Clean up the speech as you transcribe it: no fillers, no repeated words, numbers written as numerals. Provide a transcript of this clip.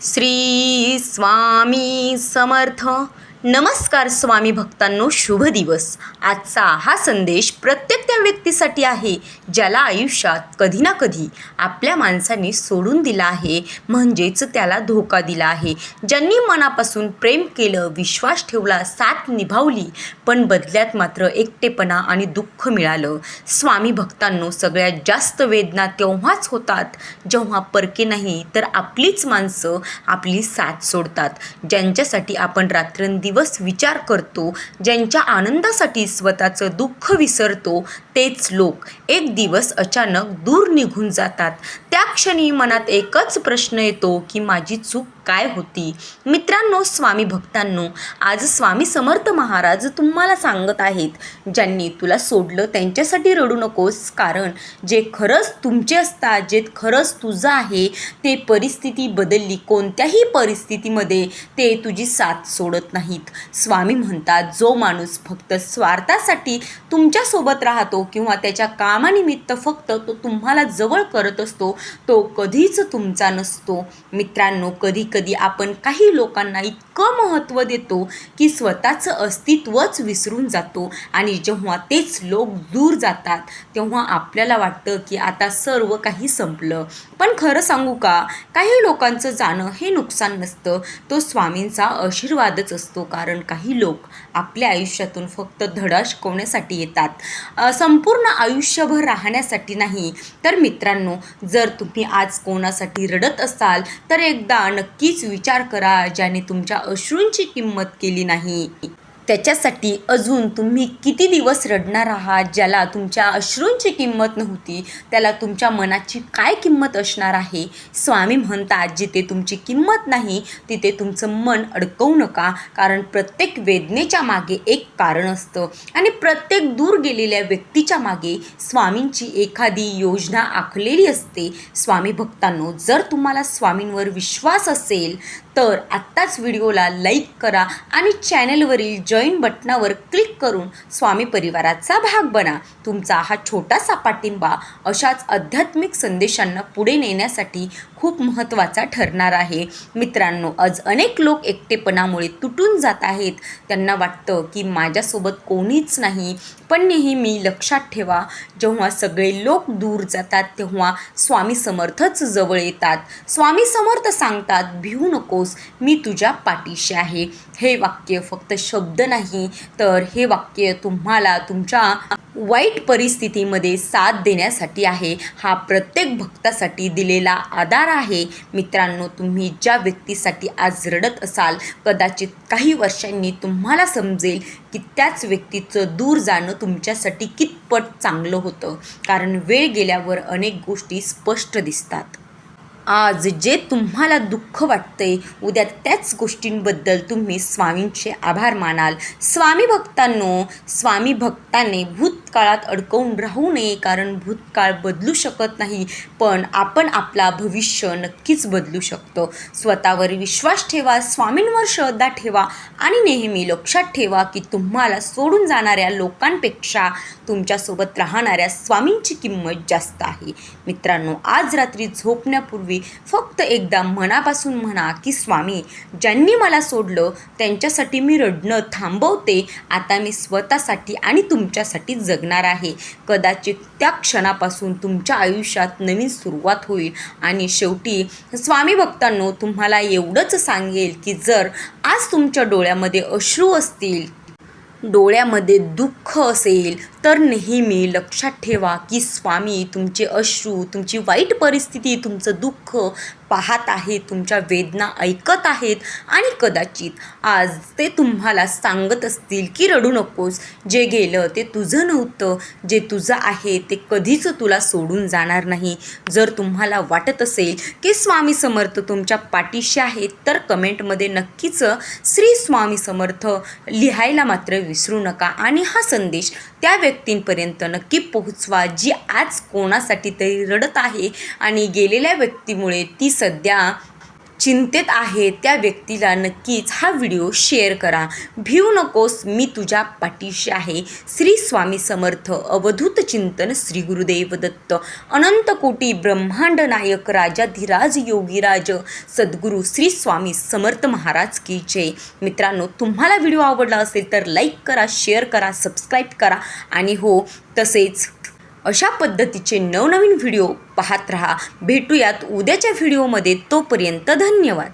श्री स्वामी समर्थ. नमस्कार स्वामी भक्तांनो, शुभ दिवस. आजचा हा संदेश प्रत्येक त्या व्यक्तीसाठी आहे ज्याला आयुष्यात कधी ना कधी आपल्या माणसाने सोडून दिला आहे, म्हणजेच त्याला धोका दिला आहे. ज्यांनी मनापासून प्रेम केलं, विश्वास ठेवला, साथ निभावली, पण बदल्यात मात्र एकटेपणा आणि दुःख मिळालं. स्वामी भक्तांनो, सगळ्यात जास्त वेदना तेव्हाच होतात जेव्हा परके नाही तर आपलीच माणसं आपली साथ सोडतात. ज्यांच्यासाठी आपण रात्रंदिवस विचार करतो, ज्यांच्या आनंदासाठी स्वतःचं दुःख विसरतो, तेच लोक एक दिवस अचानक दूर निघून जातात. त्या क्षणी मनात एकच प्रश्न येतो की माझी चूक काय होती? मित्रांनो, स्वामी भक्तांनो, आज स्वामी समर्थ महाराज तुम्हाला सांगत आहेत, ज्यांनी तुला सोडलं त्यांच्यासाठी रडू नकोस, कारण जे खरंच तुमचे असतात, जे खरंच तुझं आहे, ते परिस्थिती बदलली कोणत्याही परिस्थितीमध्ये ते तुझी साथ सोडत नाहीत. स्वामी म्हणतात, जो माणूस फक्त स्वार्थासाठी तुमच्यासोबत राहतो किंवा त्याच्या कामानिमित्त फक्त तो तुम्हाला जवळ करत असतो, तो कधीच तुमचा नसतो. मित्रांनो, कधी कधी आपण काही लोकांना इतकं महत्त्व देतो की स्वतःचं अस्तित्वच विसरून जातो, आणि जेव्हा तेच लोक दूर जातात तेव्हा आपल्याला वाटतं की आता सर्व काही संपलं. पण खरं सांगू का, काही लोकांचं जाणं हे नुकसान नसतं, तो स्वामींचा आशीर्वादच असतो. कारण काही लोक आपल्या आयुष्यातून फक्त धडा शिकवण्यासाठी येतात, संपूर्ण आयुष्यभर राहण्यासाठी नाही. तर मित्रांनो, जर तुम्ही आज कोणासाठी रडत असाल तर एकदा नक्कीच विचार करा, ज्याने तुमच्या अश्रूंची किंमत केली नाही. त्याच्यासाठी अजून तुम्ही किती दिवस रडणार आहात? ज्याला तुमच्या अश्रूंची किंमत नव्हती, त्याला तुमच्या मनाची काय किंमत असणार आहे? स्वामी म्हणतात, जिथे तुमची किंमत नाही तिथे तुमचं मन अडकवू नका, कारण प्रत्येक वेदनेच्या मागे एक कारण असतं, आणि प्रत्येक दूर गेलेल्या व्यक्तीच्या मागे स्वामींची एखादी योजना आखलेली असते. स्वामी भक्तांनो, जर तुम्हाला स्वामींवर विश्वास असेल तर आत्ताच व्हिडिओला लाईक करा आणि चॅनलवरील जॉईन बटनावर क्लिक करून स्वामी परिवाराचा भाग बना. तुमचा हा छोटासा पाठिंबा अशाच आध्यात्मिक संदेशांना पुढे नेण्यासाठी खूप महत्त्वाचा ठरणार आहे. मित्रांनो, आज अनेक लोक एकटेपणामुळे तुटून जात आहेत. त्यांना वाटतं की माझ्यासोबत कोणीच नाही, पण नेहमी लक्षात ठेवा, जेव्हा सगळे लोक दूर जातात तेव्हा स्वामी समर्थच जवळ येतात. स्वामी समर्थ सांगतात, भिवू नकोस, मी तुझ्या पाठीशी आहे. हे वाक्य फक्त शब्द नाही, तर हे वाक्य तुम्हाला तुमच्या वाईट परिस्थितीमध्ये साथ देण्यासाठी आहे. हा प्रत्येक भक्तासाठी दिलेला आधार आहे. मित्रांनो, तुम्ही ज्या व्यक्तीसाठी आज रडत असाल, कदाचित काही वर्षांनी तुम्हाला समजेल की त्याच व्यक्तीचं दूर जाणं तुमच्यासाठी कितपत चांगलं होतं, कारण वेळ गेल्यावर अनेक गोष्टी स्पष्ट दिसतात. आज जे तुम्हाला दुःख वाटतंय, उद्या त्याच गोष्टींबद्दल तुम्ही स्वामींचे आभार मानाल. स्वामी भक्तांनो, स्वामी भक्तांनी भूतकाळात अडकवून राहू नये, कारण भूतकाळ बदलू शकत नाही, पण आपण आपला भविष्य नक्कीच बदलू शकतो. स्वतःवर विश्वास ठेवा, स्वामींवर श्रद्धा ठेवा, आणि नेहमी लक्षात ठेवा की तुम्हाला सोडून जाणाऱ्या लोकांपेक्षा तुमच्यासोबत राहणाऱ्या स्वामींची किंमत जास्त आहे. मित्रांनो, आज रात्री झोपण्यापूर्वी फक्त एकदा मनापासून म्हणा की स्वामी, ज्यांनी मला सोडलं त्यांच्यासाठी मी रडणं थांबवते. आता मी स्वतःसाठी आणि तुमच्यासाठी जगणार आहे. कदाचित त्या क्षणापासून तुमच्या आयुष्यात नवीन सुरुवात होईल. आणि शेवटी स्वामी भक्तांनो, तुम्हाला एवढंच सांगेल की जर आज तुमच्या डोळ्यामध्ये अश्रू असतील, डोळ्यामध्ये दुःख असेल, तर नेहमी लक्षात ठेवा की स्वामी तुमचे अश्रू, तुमची वाईट परिस्थिती, तुमचं दुःख पाहत आहेत, तुमच्या वेदना ऐकत आहेत, आणि कदाचित आज ते तुम्हाला सांगत असतील की रडू नकोस, जे गेलं ते तुझं नव्हतं, जे तुझं आहे ते कधीच तुला सोडून जाणार नाही. जर तुम्हाला वाटत असेल की स्वामी समर्थ तुमच्या पाठीशी आहेत, तर कमेंटमध्ये नक्कीच श्री स्वामी समर्थ लिहायला मात्र विसरू नका, आणि हा संदेश त्या व्यक्तींपर्यंत नक्की पोहोचवा जी आज कोणासाठी तरी रडत आहे, आणि गेलेल्या व्यक्तीमुळे ती सध्या चिंतेत आहे त्या व्यक्तीला नक्कीच हा व्हिडिओ शेअर करा. भिऊ नकोस, मी तुझ्या पाठीशी आहे. श्री स्वामी समर्थ. अवधूत चिंतन श्री गुरुदेव दत्त. अनंत कोटी ब्रह्मांड नायक राजाधिराज योगीराज सद्गुरू श्री स्वामी समर्थ महाराज की जय. मित्रांनो, तुम्हाला व्हिडिओ आवडला असेल तर लाईक करा, शेअर करा, सबस्क्राईब करा आणि हो तसेच अशा पद्धतीचे नवनवीन व्हिडिओ पाहत रहा. भेटूयात उद्याच्या व्हिडिओमध्ये. तोपर्यंत धन्यवाद.